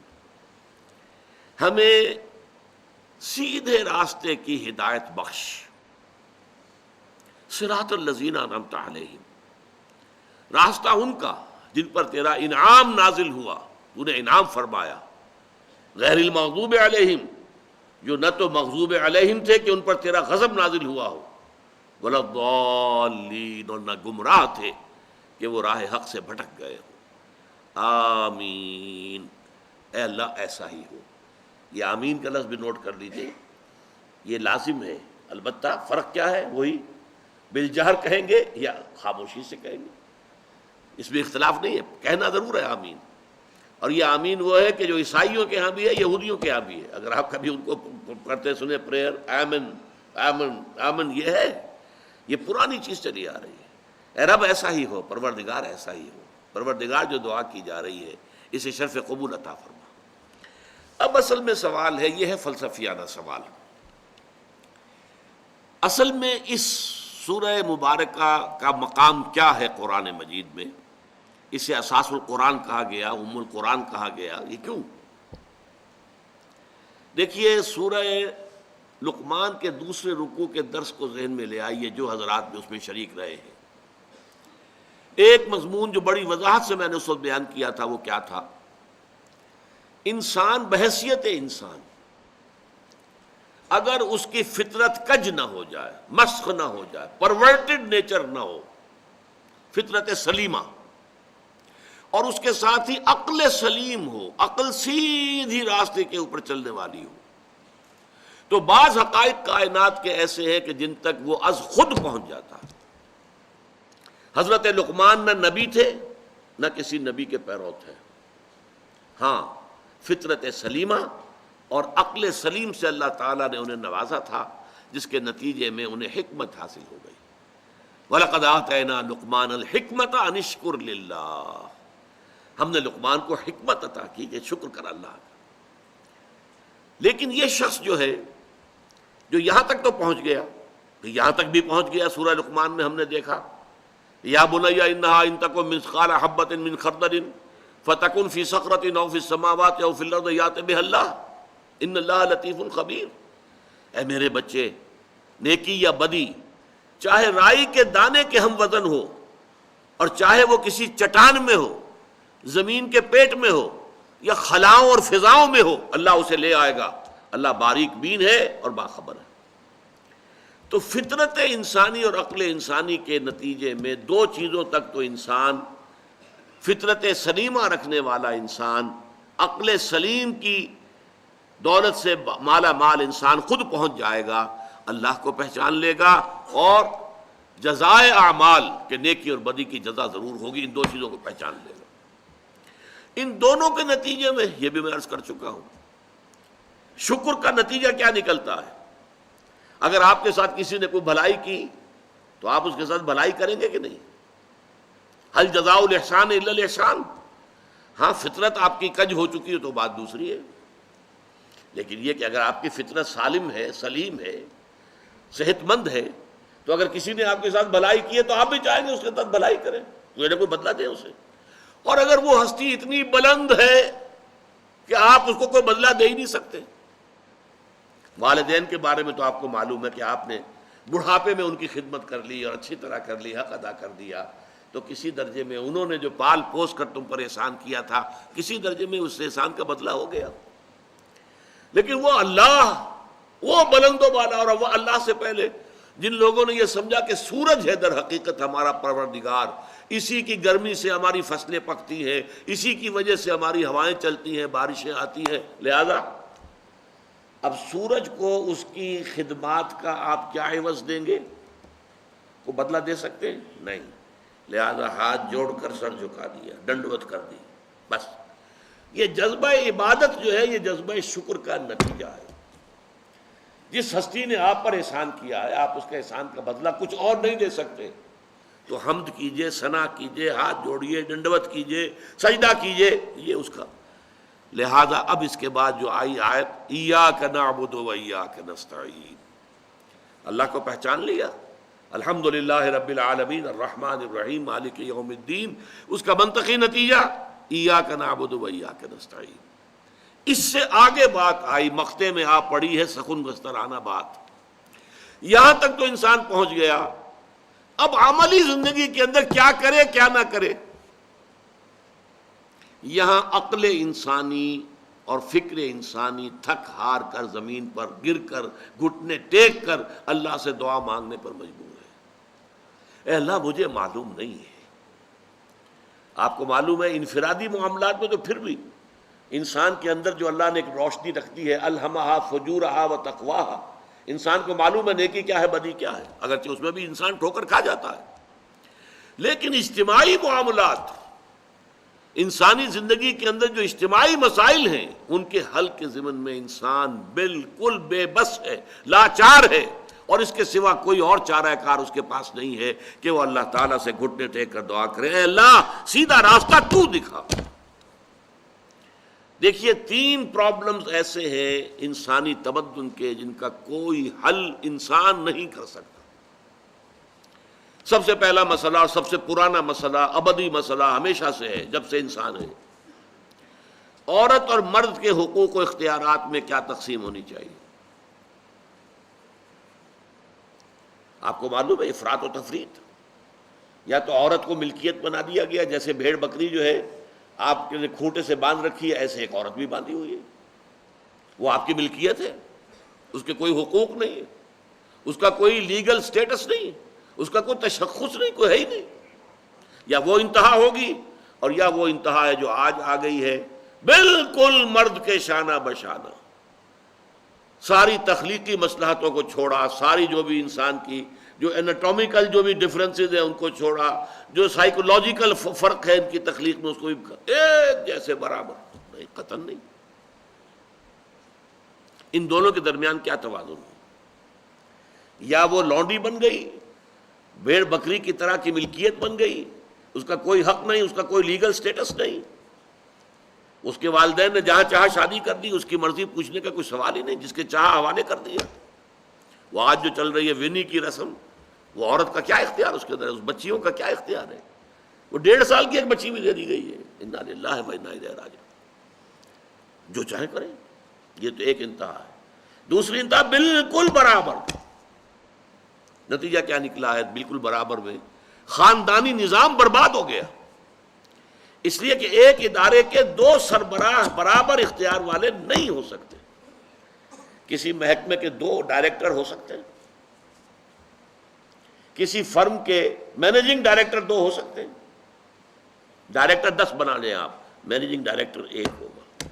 ہمیں سیدھے راستے کی ہدایت بخش۔ صراط الذین انعمت علیہم، راستہ ان کا جن پر تیرا انعام نازل ہوا، تو نے انعام فرمایا۔ غیر المغضوب علیہم، جو نہ تو مغضوب علیہم تھے کہ ان پر تیرا غضب نازل ہوا ہو، ولا الضالین، اور نہ گمراہ تھے کہ وہ راہ حق سے بھٹک گئے ہو۔ آمین، اے اللہ ایسا ہی ہو۔ یہ آمین کا لفظ بھی نوٹ کر لیجئے، یہ لازم ہے، البتہ فرق کیا ہے؟ وہی بالجہر کہیں گے یا خاموشی سے کہیں گے، اس میں اختلاف نہیں ہے، کہنا ضرور ہے آمین۔ اور یہ آمین وہ ہے کہ جو عیسائیوں کے ہاں بھی ہے، یہودیوں کے ہاں بھی ہے۔ اگر آپ کبھی ان کو کرتے سنیں پریئر آمین آمین آمین، یہ ہے، یہ پرانی چیز چلی آ رہی ہے۔ اے رب ایسا ہی ہو، پروردگار ایسا ہی ہو، پروردگار جو دعا کی جا رہی ہے اسے شرف قبول عطا فرما۔ اب اصل میں سوال ہے، یہ ہے فلسفیانہ سوال، اصل میں اس سورہ مبارکہ کا مقام کیا ہے قرآن مجید میں؟ اسے اساس القرآن کہا گیا، ام القرآن کہا گیا، یہ کیوں؟ دیکھیے سورہ لقمان کے دوسرے رکوع کے درس کو ذہن میں لے آئیے، جو حضرات بھی اس میں شریک رہے ہیں۔ ایک مضمون جو بڑی وضاحت سے میں نے اس وقت بیان کیا تھا، وہ کیا تھا؟ انسان بحیثیت انسان اگر اس کی فطرت کج نہ ہو جائے، مسخ نہ ہو جائے، پرورٹڈ نیچر نہ ہو، فطرت سلیمہ، اور اس کے ساتھ ہی عقل سلیم ہو، عقل سیدھی راستے کے اوپر چلنے والی ہو. تو بعض حقائق کائنات کے ایسے ہیں کہ جن تک وہ از خود پہنچ جاتا ہے. حضرت لقمان نہ نبی تھے نہ کسی نبی کے پیرو تھے، ہاں فطرت سلیمہ اور عقل سلیم سے اللہ تعالیٰ نے انہیں نوازا تھا، جس کے نتیجے میں انہیں حکمت حاصل ہو گئی. وَلَقَدْ آتَيْنَا لُقْمَانَ الْحِكْمَةَ أَنِ اشْكُرْ لِلَّهِ، ہم نے لقمان کو حکمت عطا کی کہ شکر کر اللہ کا. لیکن یہ شخص جو ہے، جو یہاں تک تو پہنچ گیا، یہاں تک بھی پہنچ گیا. سورہ لقمان میں ہم نے دیکھا یا بنی انہا ان تک مثقال حبۃ من خردل فتکن فی صخرۃ او فی السماوات او فی الارض یات بہ اللہ ان اللہ لطیف خبیر. اے میرے بچے، نیکی یا بدی چاہے رائی کے دانے کے ہم وزن ہو اور چاہے وہ کسی چٹان میں ہو، زمین کے پیٹ میں ہو یا خلاؤں اور فضاؤں میں ہو، اللہ اسے لے آئے گا. اللہ باریک بین ہے اور باخبر ہے. تو فطرت انسانی اور عقل انسانی کے نتیجے میں دو چیزوں تک تو انسان، فطرت سلیمہ رکھنے والا انسان، عقل سلیم کی دولت سے مالا مال انسان خود پہنچ جائے گا، اللہ کو پہچان لے گا اور جزائے اعمال کہ نیکی اور بدی کی جزا ضرور ہوگی. ان دو چیزوں کو پہچان لے گا. ان دونوں کے نتیجے میں یہ بھی میں عرض کر چکا ہوں، شکر کا نتیجہ کیا نکلتا ہے. اگر آپ کے ساتھ کسی نے کوئی بھلائی کی تو آپ اس کے ساتھ بھلائی کریں گے کہ نہیں؟ هل جزاء الاحسان الا الاحسان. ہاں فطرت آپ کی کج ہو چکی ہے تو بات دوسری ہے، لیکن یہ کہ اگر آپ کی فطرت سالم ہے، سلیم ہے، صحت مند ہے، تو اگر کسی نے آپ کے ساتھ بھلائی کی ہے تو آپ بھی چاہیں گے اس کے ساتھ بھلائی کریں، کوئی نہ کوئی بدلہ دیں اسے. اور اگر وہ ہستی اتنی بلند ہے کہ آپ اس کو کوئی بدلہ دے ہی نہیں سکتے. والدین کے بارے میں تو آپ کو معلوم ہے کہ آپ نے بڑھاپے میں ان کی خدمت کر لی اور اچھی طرح کر لی، حق ادا کر دیا، تو کسی درجے میں انہوں نے جو پال پوس کر تم پر احسان کیا تھا، کسی درجے میں اس احسان کا بدلہ ہو گیا. لیکن وہ اللہ، وہ بلند و بالا، اور وہ اللہ سے پہلے جن لوگوں نے یہ سمجھا کہ سورج ہے در حقیقت ہمارا پروردگار، اسی کی گرمی سے ہماری فصلیں پکتی ہیں، اسی کی وجہ سے ہماری ہوائیں چلتی ہیں، بارشیں آتی ہیں، لہذا اب سورج کو اس کی خدمات کا آپ کیا عوض دیں گے؟ کو بدلہ دے سکتے ہیں؟ نہیں. لہذا ہاتھ جوڑ کر سر جھکا دیا، ڈنڈوت کر دی. بس یہ جذبہ عبادت جو ہے یہ جذبہ شکر کا نتیجہ ہے. جس ہستی نے آپ پر احسان کیا ہے، آپ اس کے احسان کا بدلہ کچھ اور نہیں دے سکتے، تو حمد کیجئے، ثنا کیجئے، ہاتھ جوڑیے، ڈنڈوت کیجئے، سجدہ کیجئے، یہ اس کا. لہذا اب اس کے بعد جو آئی آیت ایاک نعبد و ایاک نستعین، اللہ کو پہچان لیا، الحمدللہ رب العالمین الرحمن الرحیم مالک یوم الدین، اس کا منطقی نتیجہ ایاک نعبد و ایاک نستعین. اس سے آگے بات آئی، مقطع میں آپ پڑھی ہے سخن گسترانہ بات. یہاں تک تو انسان پہنچ گیا، اب عملی زندگی کے اندر کیا کرے کیا نہ کرے. یہاں عقل انسانی اور فکر انسانی تھک ہار کر زمین پر گر کر گھٹنے ٹیک کر اللہ سے دعا مانگنے پر مجبور ہے. اے اللہ مجھے معلوم نہیں ہے. آپ کو معلوم ہے انفرادی معاملات میں تو پھر بھی انسان کے اندر جو اللہ نے ایک روشنی رکھتی ہے، الہمہا فجورہا و تقواہا، انسان کو معلوم ہے نیکی کیا ہے بدی کیا ہے، اگرچہ اس میں بھی انسان ٹھوکر کھا جاتا ہے. لیکن اجتماعی معاملات، انسانی زندگی کے اندر جو اجتماعی مسائل ہیں، ان کے حل کے ضمن میں انسان بالکل بے بس ہے، لاچار ہے، اور اس کے سوا کوئی اور چارہ کار اس کے پاس نہیں ہے کہ وہ اللہ تعالیٰ سے گھٹنے ٹیک کر دعا کرے، اے اللہ سیدھا راستہ تو دکھا. دیکھیے 3 پرابلمز ایسے ہیں انسانی تمدن کے جن کا کوئی حل انسان نہیں کر سکتا. سب سے پہلا مسئلہ اور سب سے پرانا مسئلہ، ابدی مسئلہ ہمیشہ سے ہے جب سے انسان ہے، عورت اور مرد کے حقوق و اختیارات میں کیا تقسیم ہونی چاہیے. آپ کو معلوم ہے افراط و تفریط، یا تو عورت کو ملکیت بنا دیا گیا، جیسے بھیڑ بکری جو ہے آپ کے کھوٹے سے باندھ رکھی ہے، ایسے ایک عورت بھی باندھی ہوئی ہے، وہ آپ کی ملکیت ہے، اس کے کوئی حقوق نہیں ہے، اس کا کوئی لیگل سٹیٹس نہیں ہے، اس کا کوئی تشخص نہیں، کوئی ہے ہی نہیں. یا وہ انتہا ہوگی اور یا وہ انتہا ہے جو آج آ گئی ہے، بالکل مرد کے شانہ بشانہ، ساری تخلیقی مصلحتوں کو چھوڑا، ساری جو بھی انسان کی جو انیٹومیکل جو بھی ڈفرینسز ہیں ان کو چھوڑا، جو سائیکولوجیکل فرق ہے ان کی تخلیق میں اس کو بھی ایک جیسے برابر، نہیں قطعاً نہیں۔ ان دونوں کے درمیان کیا توازن ہے؟ یا وہ لونڈی بن گئی، بھیڑ بکری کی طرح کی ملکیت بن گئی، اس کا کوئی حق نہیں، اس کا کوئی لیگل سٹیٹس نہیں، اس کے والدین نے جہاں چاہا شادی کر دی، اس کی مرضی پوچھنے کا کوئی سوال ہی نہیں، جس کے چاہا حوالے کر دیا۔ وہ آج جو چل رہی ہے ونی کی رسم، وہ عورت کا کیا اختیار اس کے اندر ہے، اس بچیوں کا کیا اختیار ہے؟ وہ 1.5 سال کی ایک بچی بھی دے دی گئی ہے، انا للہ و انا الیہ راجعون، جو چاہے کریں۔ یہ تو ایک انتہا ہے۔ دوسری انتہا بالکل برابر، نتیجہ کیا نکلا ہے؟ بالکل برابر میں خاندانی نظام برباد ہو گیا، اس لیے کہ ایک ادارے کے 2 سربراہ برابر اختیار والے نہیں ہو سکتے۔ کسی محکمے کے 2 ڈائریکٹر ہو سکتے ہیں، کسی فرم کے مینیجنگ ڈائریکٹر 2 ہو سکتے ہیں، ڈائریکٹر 10 بنا لیں آپ، مینیجنگ ڈائریکٹر 1 ہوگا۔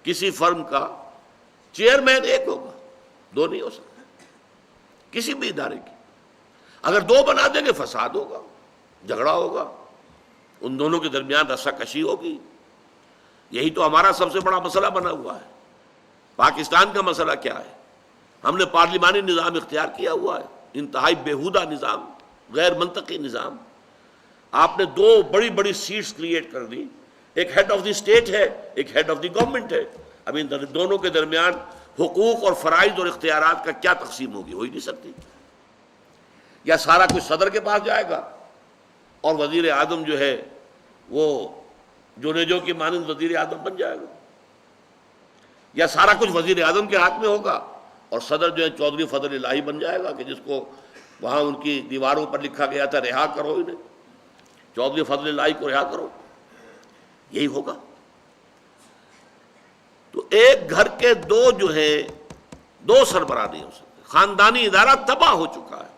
کسی فرم کا چیئرمین 1 ہوگا، 2 نہیں ہو سکتے۔ کسی بھی ادارے کی اگر 2 بنا دیں گے فساد ہوگا، جھگڑا ہوگا، ان دونوں کے درمیان رسا کشی ہوگی۔ یہی تو ہمارا سب سے بڑا مسئلہ بنا ہوا ہے۔ پاکستان کا مسئلہ کیا ہے؟ ہم نے پارلیمانی نظام اختیار کیا ہوا ہے، انتہائی بیہودہ نظام، غیر منطقی نظام۔ آپ نے 2 بڑی بڑی سیٹس کریٹ کر دی، ایک ہیڈ آف دی اسٹیٹ ہے، ایک ہیڈ آف دی گورنمنٹ ہے۔ اب ان دونوں کے درمیان حقوق اور فرائض اور اختیارات کا کیا تقسیم ہوگی؟ ہو ہی نہیں سکتی۔ یا سارا کچھ صدر کے پاس جائے گا اور وزیر اعظم جو ہے وہ جونیجو کی مانند وزیر اعظم بن جائے گا، یا سارا کچھ وزیر اعظم کے ہاتھ میں ہوگا اور صدر جو ہے چودھری فضل الہی بن جائے گا، کہ جس کو وہاں ان کی دیواروں پر لکھا گیا تھا رہا کرو انہیں، چودھری فضل الہی کو رہا کرو، یہی ہوگا۔ تو ایک گھر کے 2 جو ہیں 2 سربراہ نہیں ہو سکتے، خاندانی ادارہ تباہ ہو چکا ہے۔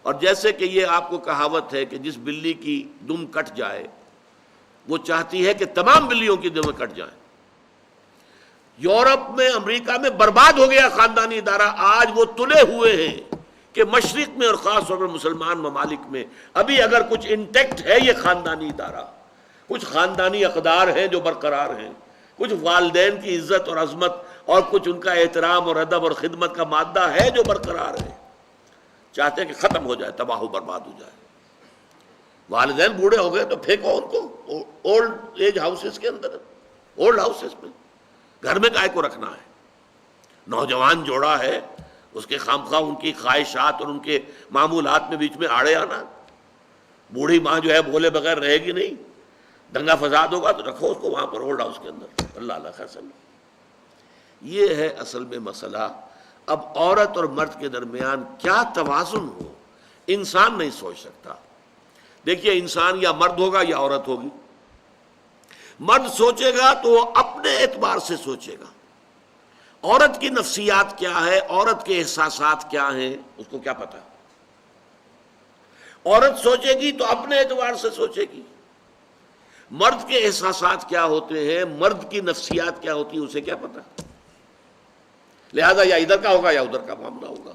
اور جیسے کہ یہ آپ کو کہاوت ہے کہ جس بلی کی دم کٹ جائے وہ چاہتی ہے کہ تمام بلیوں کی دمیں کٹ جائیں۔ یورپ میں، امریکہ میں برباد ہو گیا خاندانی ادارہ، آج وہ تلے ہوئے ہیں کہ مشرق میں اور خاص طور پر مسلمان ممالک میں ابھی اگر کچھ انٹیکٹ ہے یہ خاندانی ادارہ، کچھ خاندانی اقدار ہیں جو برقرار ہیں، کچھ والدین کی عزت اور عظمت اور کچھ ان کا احترام اور ادب اور خدمت کا مادہ ہے جو برقرار ہے۔ چاہتے ہیں کہ ختم ہو جائے، تباہ و برباد ہو جائے۔ والدین بوڑھے ہو گئے تو پھینکو ان کو اولڈ ایج ہاؤسز کے اندر، اولڈ ہاؤسز میں، گھر میں کائے کو رکھنا ہے؟ نوجوان جوڑا ہے، اس کے خامخواہ ان کی خواہشات اور ان کے معمولات میں بیچ میں آڑے آنا۔ بوڑھی ماں جو ہے بولے بغیر رہے گی نہیں، دنگا فساد ہوگا تو رکھو اس کو وہاں پر اولڈ ہاؤس کے اندر۔ اللہ اللہ خیر سلام۔ یہ ہے اصل میں مسئلہ۔ اب عورت اور مرد کے درمیان کیا توازن ہو، انسان نہیں سوچ سکتا۔ دیکھیے، انسان یا مرد ہوگا یا عورت ہوگی۔ مرد سوچے گا تو وہ اپنے اعتبار سے سوچے گا، عورت کی نفسیات کیا ہے، عورت کے احساسات کیا ہیں، اس کو کیا پتا۔ عورت سوچے گی تو اپنے اعتبار سے سوچے گی، مرد کے احساسات کیا ہوتے ہیں، مرد کی نفسیات کیا ہوتی ہیں، اسے کیا پتا۔ لہذا یا ادھر کا ہوگا یا ادھر کا معاملہ ہوگا۔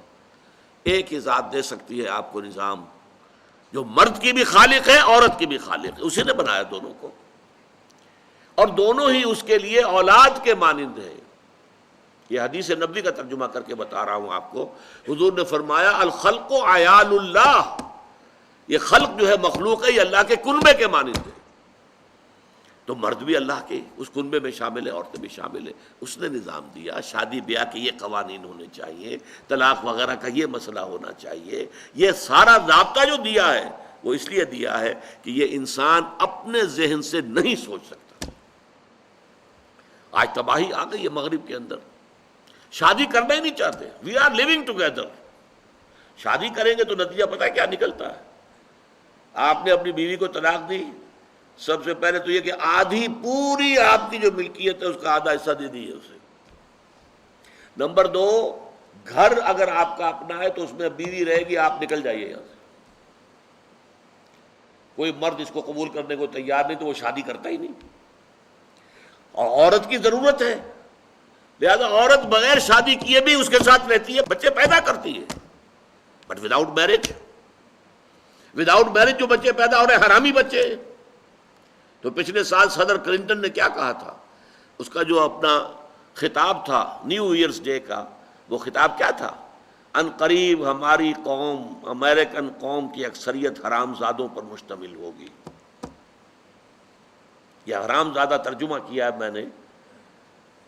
ایک ہی ذات دے سکتی ہے آپ کو نظام، جو مرد کی بھی خالق ہے، عورت کی بھی خالق ہے، اسی نے بنایا دونوں کو، اور دونوں ہی اس کے لیے اولاد کے مانند ہیں۔ یہ حدیث نبوی کا ترجمہ کر کے بتا رہا ہوں آپ کو۔ حضور نے فرمایا الخلق عیال اللہ، یہ خلق جو ہے مخلوق ہے، یہ اللہ کے کنبے کے مانند ہے۔ تو مرد بھی اللہ کے اس کنبے میں شامل ہے، عورتیں بھی شامل ہے۔ اس نے نظام دیا، شادی بیاہ کے یہ قوانین ہونے چاہیے، طلاق وغیرہ کا یہ مسئلہ ہونا چاہیے۔ یہ سارا ضابطہ جو دیا ہے وہ اس لیے دیا ہے کہ یہ انسان اپنے ذہن سے نہیں سوچ سکتا۔ آج تباہی آ گئی ہے مغرب کے اندر، شادی کرنا ہی نہیں چاہتے۔ وی آر لیونگ ٹوگیدر، شادی کریں گے تو نتیجہ پتہ ہے کیا نکلتا ہے؟ آپ نے اپنی بیوی کو طلاق دی، سب سے پہلے تو یہ کہ آدھی پوری آپ کی جو ملکیت ہے اس کا آدھا حصہ دے دیے اسے۔ نمبر 2، گھر اگر آپ کا اپنا ہے تو اس میں بیوی رہے گی، آپ نکل جائیے یہاں سے۔ کوئی مرد اس کو قبول کرنے کو تیار نہیں تو وہ شادی کرتا ہی نہیں. اور عورت کی ضرورت ہے، لہذا عورت بغیر شادی کیے بھی اس کے ساتھ رہتی ہے، بچے پیدا کرتی ہے، but without marriage. Without marriage جو بچے پیدا ہو رہے ہیں حرامی بچے. تو پچھلے سال صدر کلنٹن نے کیا کہا تھا، اس کا جو اپنا خطاب تھا نیو ایئرز ڈے کا، وہ خطاب کیا تھا؟ ان قریب ہماری قوم، امریکن قوم کی اکثریت حرام زادوں پر مشتمل ہوگی. یہ حرام زادہ ترجمہ کیا ہے میں نے،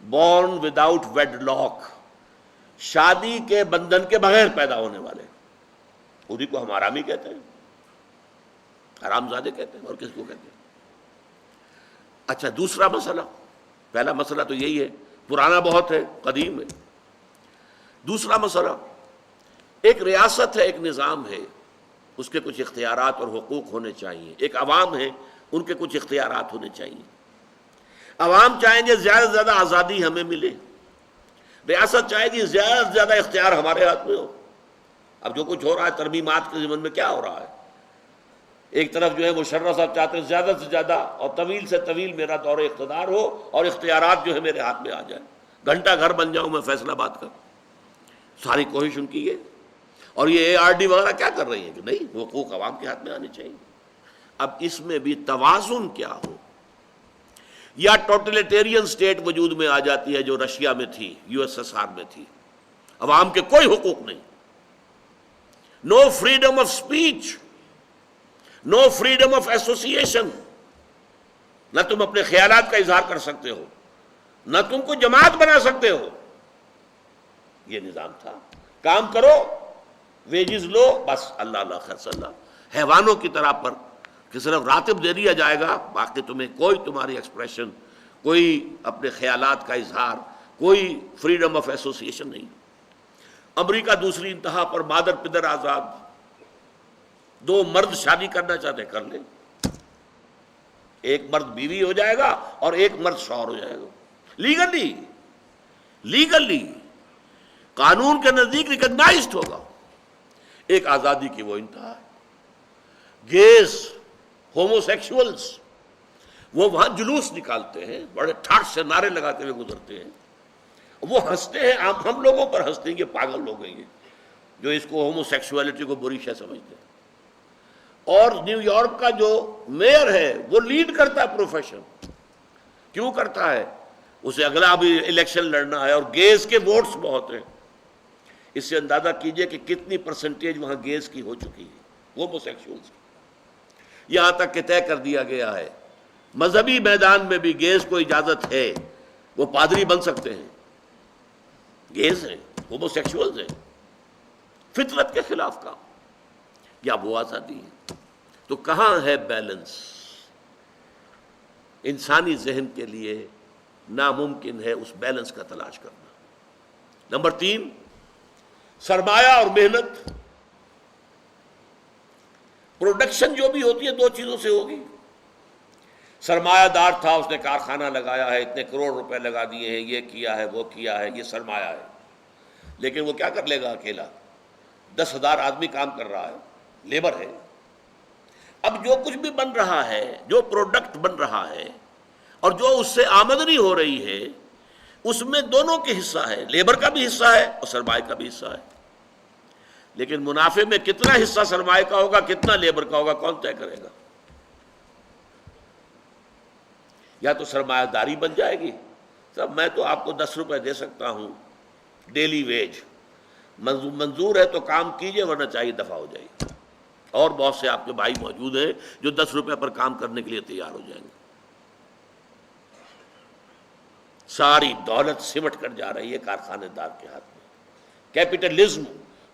بورن وداؤٹ ویڈ لاک، شادی کے بندھن کے بغیر پیدا ہونے والے. اسی کو ہم حرامی کہتے ہیں، حرام زادے کہتے ہیں، اور کس کو کہتے ہیں؟ اچھا دوسرا مسئلہ، پہلا مسئلہ تو یہی ہے، پرانا بہت ہے، قدیم ہے. دوسرا مسئلہ، ایک ریاست ہے، ایک نظام ہے، اس کے کچھ اختیارات اور حقوق ہونے چاہیے. ایک عوام ہے، ان کے کچھ اختیارات ہونے چاہیے. عوام چاہیں گے زیادہ سے زیادہ آزادی ہمیں ملے، ریاست چاہے گی زیادہ سے زیادہ اختیار ہمارے ہاتھ میں ہو. اب جو کچھ ہو رہا ہے ترمیمات کے ضمن میں کیا ہو رہا ہے، ایک طرف جو ہے مشرف صاحب چاہتے ہیں زیادہ سے زیادہ اور طویل سے طویل میرا دور اقتدار ہو اور اختیارات جو ہے میرے ہاتھ میں آ جائے، گھنٹہ گھر بن جاؤں میں فیصلہ بات کا. ساری کوشش ان کی ہے. اور یہ ARD وغیرہ کیا کر رہی ہیں کہ نہیں، حقوق عوام کے ہاتھ میں آنے چاہیے. اب اس میں بھی توازن کیا ہو. یا ٹوٹلیٹیرین سٹیٹ وجود میں آ جاتی ہے جو رشیا میں تھی، USSR میں تھی، عوام کے کوئی حقوق نہیں، no freedom of speech, no freedom of association, نہ تم اپنے خیالات کا اظہار کر سکتے ہو، نہ تم کو جماعت بنا سکتے ہو. یہ نظام تھا. کام کرو، ویجز لو، بس اللہ اللہ خیر صلی اللہ، حیوانوں کی طرح پر کہ صرف راتب دے دیا جائے گا، باقی تمہیں کوئی تمہاری ایکسپریشن، کوئی اپنے خیالات کا اظہار، کوئی فریڈم آف ایسوسیشن نہیں. امریکہ دوسری انتہا پر، مادر پدر آزاد. دو مرد شادی کرنا چاہتے کر لیں، ایک مرد بیوی ہو جائے گا اور ایک مرد شوہر ہو جائے گا. لیگلی قانون کے نزدیک ریکگنائزڈ ہوگا. ایک آزادی کی وہ انتہا ہے. گیز، ہومو سیکشولز، وہ وہاں جلوس نکالتے ہیں، بڑے ٹھاٹ سے نعرے لگاتے ہوئے گزرتے ہیں، وہ ہنستے ہیں، ہم لوگوں پر ہنستے ہیں کہ پاگل لوگ ہیں یہ جو اس کو ہومو سیکشولیٹی کو بری شے سمجھتے ہیں. اور نیو یارک کا جو میئر ہے وہ لیڈ کرتا ہے پروفیشن. کیوں کرتا ہے؟ اسے اگلا بھی الیکشن لڑنا ہے اور گیز کے ووٹس بہت ہیں. اس سے اندازہ کیجئے کہ کتنی پرسنٹیج وہاں گیز کی ہو چکی ہے، ہومو سیکشولز کی. یہاں تک کہ طے کر دیا گیا ہے مذہبی میدان میں بھی گیز کو اجازت ہے، وہ پادری بن سکتے ہیں. گیز ہیں، ہومو سیکشولز ہیں، فطرت کے خلاف کام. یا وہ آزادی ہے. تو کہاں ہے بیلنس؟ انسانی ذہن کے لیے ناممکن ہے اس بیلنس کا تلاش کرنا. نمبر 3، سرمایہ اور محنت. پروڈکشن جو بھی ہوتی ہے دو چیزوں سے ہوگی. سرمایہ دار تھا، اس نے کارخانہ لگایا ہے، اتنے کروڑ روپے لگا دیے ہیں، یہ کیا ہے وہ کیا ہے، یہ سرمایہ ہے. لیکن وہ کیا کر لے گا اکیلا؟ 10,000 آدمی کام کر رہا ہے، لیبر ہے. اب جو کچھ بھی بن رہا ہے، جو پروڈکٹ بن رہا ہے اور جو اس سے آمدنی ہو رہی ہے، اس میں دونوں کے حصہ ہے، لیبر کا بھی حصہ ہے اور سرمایہ کا بھی حصہ ہے. لیکن منافع میں کتنا حصہ سرمایہ کا ہوگا، کتنا لیبر کا ہوگا، کون طے کرے گا؟ یا تو سرمایہ داری بن جائے گی، صاحب میں تو آپ کو 10 روپے دے سکتا ہوں ڈیلی ویج، منظور ہے تو کام کیجئے ورنہ چاہیے دفع ہو جائیے. اور بہت سے آپ کے بھائی موجود ہیں جو 10 روپے پر کام کرنے کے لیے تیار ہو جائیں گے. ساری دولت سمٹ کر جا رہی ہے کارخانے دار کے ہاتھ میں. کیپٹلزم،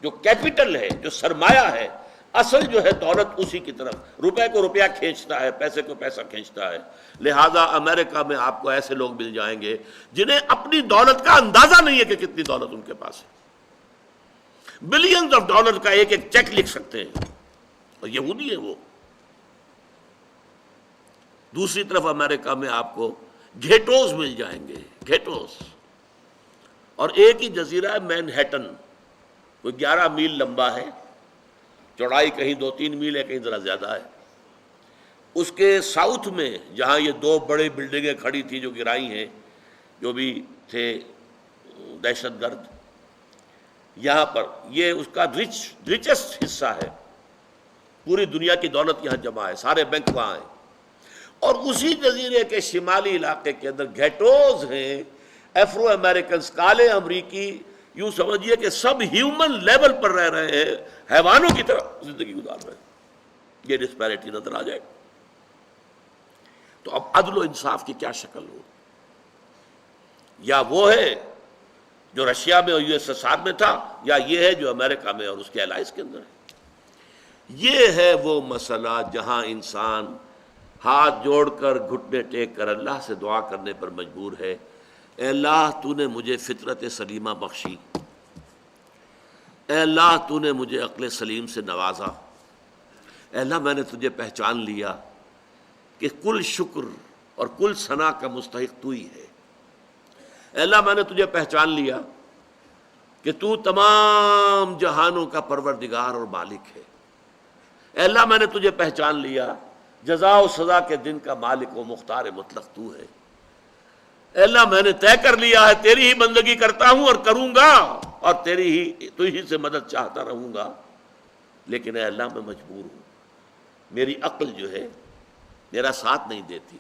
جو کیپٹل ہے، جو سرمایہ ہے، اصل جو ہے دولت اسی کی طرف، روپے کو روپیہ کھینچتا ہے، پیسے کو پیسہ کھینچتا ہے. لہذا امریکہ میں آپ کو ایسے لوگ مل جائیں گے جنہیں اپنی دولت کا اندازہ نہیں ہے کہ کتنی دولت ان کے پاس ہے. بلینز آف ڈالر کا ایک ایک چیک لکھ سکتے ہیں، اور یہودی ہے وہ. دوسری طرف امریکہ میں آپ کو گھیٹوز مل جائیں گے، گھیٹوز. اور ایک ہی جزیرہ ہے مینہٹن، کوئی 11 میل لمبا ہے، چوڑائی کہیں 2-3 میل ہے، کہیں ذرا زیادہ ہے. اس کے ساؤتھ میں جہاں یہ دو بڑے بلڈنگیں کھڑی تھیں جو گرائی ہیں، جو بھی تھے دہشت گرد، یہاں پر یہ اس کا ریچسٹ حصہ ہے، پوری دنیا کی دولت یہاں جمع ہے، سارے بینک وہاں ہیں، اور اسی جزیرے کے شمالی علاقے کے اندر گھیٹوز ہیں، افرو امریکنز، کالے امریکی، یوں سمجھیے کہ سب ہیومن لیول پر رہ رہے ہیں، حیوانوں کی طرح زندگی گزار رہے ہیں۔ یہ ڈسپیرٹی نظر آ جائے تو اب عدل و انصاف کی کیا شکل ہو؟ یا وہ ہے جو رشیا میں اور USSR میں تھا، یا یہ ہے جو امریکہ میں اور اس کے الائز کے اندر ہے۔ یہ ہے وہ مسئلہ جہاں انسان ہاتھ جوڑ کر گھٹنے ٹیک کر اللہ سے دعا کرنے پر مجبور ہے، اے اللہ تو نے مجھے فطرت سلیمہ بخشی، اے اللہ تو نے مجھے عقل سلیم سے نوازا، اے اللہ میں نے تجھے پہچان لیا کہ کل شکر اور کل ثنا کا مستحق تو ہی ہے، اے اللہ میں نے تجھے پہچان لیا کہ تو تمام جہانوں کا پروردگار اور مالک ہے، اے اللہ میں نے تجھے پہچان لیا جزا و سزا کے دن کا مالک و مختار مطلق تو ہے، اے اللہ میں نے طے کر لیا ہے تیری ہی بندگی کرتا ہوں اور کروں گا، اور تو ہی سے مدد چاہتا رہوں گا، لیکن اے اللہ میں مجبور ہوں، میری عقل جو ہے میرا ساتھ نہیں دیتی،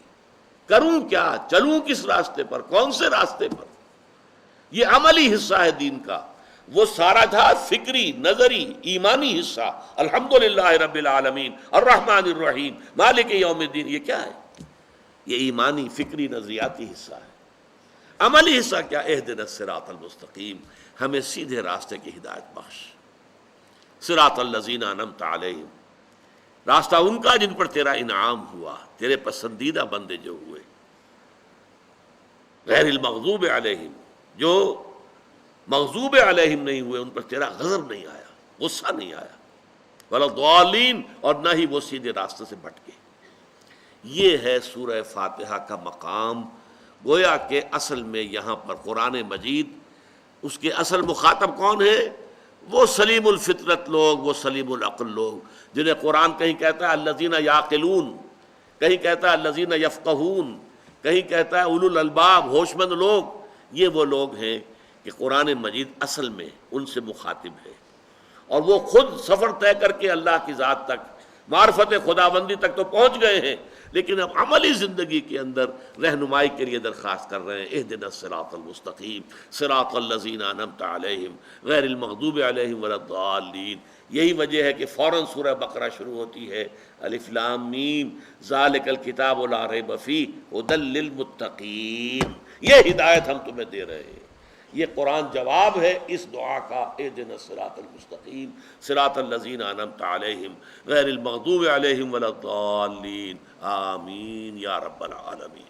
کروں کیا، چلوں کس راستے پر، کون سے راستے پر؟ یہ عملی حصہ ہے دین کا، وہ سارا تھا فکری، نظری، ایمانی حصہ، الحمدللہ رب العالمین الرحمن الرحیم مالک یوم الدین، یہ کیا ہے؟ یہ ایمانی، فکری، نظریاتی حصہ ہے۔ عملی حصہ کیا؟ اہدنا الصراط المستقیم، ہمیں سیدھے راستے کی ہدایت بخش، صراط الذین انعمت علیہم، راستہ ان کا جن پر تیرا انعام ہوا، تیرے پسندیدہ بندے جو ہوئے، غیر المغضوب علیہم، جو مغضوب علیہم نہیں ہوئے، ان پر تیرا غضب نہیں آیا، غصہ نہیں آیا، ولا الضالین، اور نہ ہی وہ سیدھے راستے سے بھٹکے۔ یہ ہے سورہ فاتحہ کا مقام، گویا کہ اصل میں یہاں پر قرآن مجید، اس کے اصل مخاطب کون ہے؟ وہ سلیم الفطرت لوگ، وہ سلیم العقل لوگ، جنہیں قرآن کہیں کہتا ہے الذین یعقلون، کہیں کہتا ہے الذین یفقہون، کہیں کہتا ہے اولو الالباب، ہوش مند لوگ۔ یہ وہ لوگ ہیں کہ قرآن مجید اصل میں ان سے مخاطب ہے، اور وہ خود سفر طے کر کے اللہ کی ذات تک، معرفت خداوندی تک تو پہنچ گئے ہیں، لیکن اب عملی زندگی کے اندر رہنمائی کے لیے درخواست کر رہے ہیں، اہدنا الصراط المستقیم صراط الذین انعمت علیہم غیر المغضوب علیہم ولا الضالین۔ یہی وجہ ہے کہ فوراً سورہ بقرہ شروع ہوتی ہے، الف لام میم ذالک الکتاب لا ریب فیہ ھدی للمتقین، یہ ہدایت ہم تمہیں دے رہے ہیں۔ یہ قرآن جواب ہے اس دعا کا، اہدنا الصراط المستقیم صراط الذین انعمت علیہم غیر المغضوب علیہم ولا الضالین، آمین یا رب العالمین۔